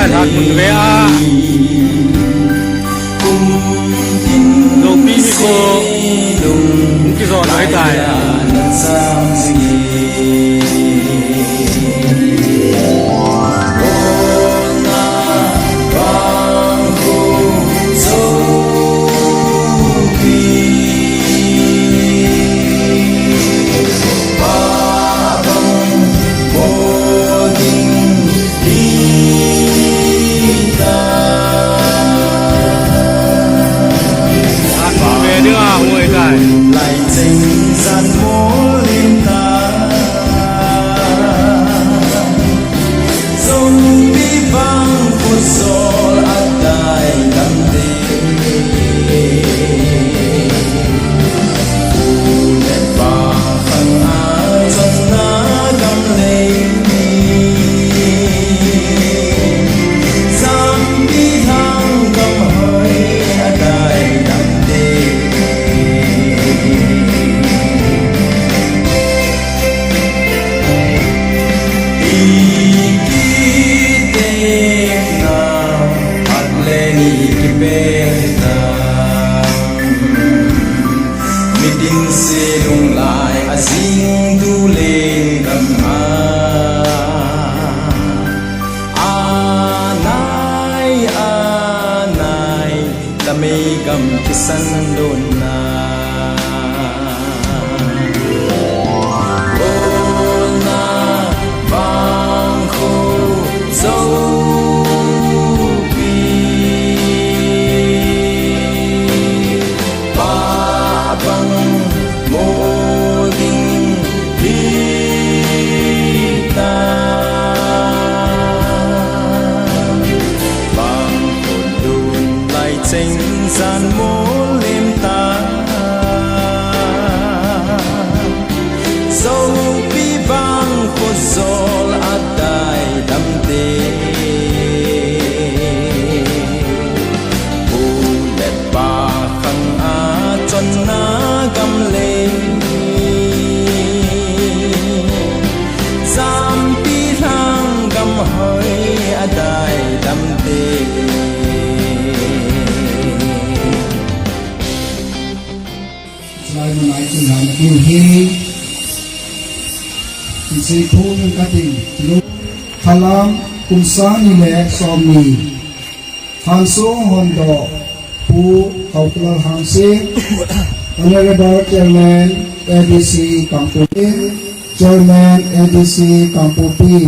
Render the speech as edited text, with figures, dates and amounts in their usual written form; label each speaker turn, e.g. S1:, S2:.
S1: thằng mình về à Joupi thì cô cái giò lái tài
S2: lại tình gian mối liên ta dòng đi vang phút gió ắt đại đắm đêm phù đẹp và khăn áo chân ná cầm lên giam đi thang cầm hơi ắt đại đắm đêm Midin se lung lai a sing tu le gam anai la me gam kisan don na ona bang kho tình gian mố lên ta dấu bi vang khô gió át đại đắm đê bù đẹp bà khăn á chân ná găm lên giam bi thang găm hơi át đại đắm đê
S3: lại chừng làm kiều hi xây thu những cái tình lúc halam cùng sáng như lệ xóm mì hàng số hòn đỏ pu hậu cơ hàng sinh Honorable Chairman ADC Kampupi Chairman ADC Kampupi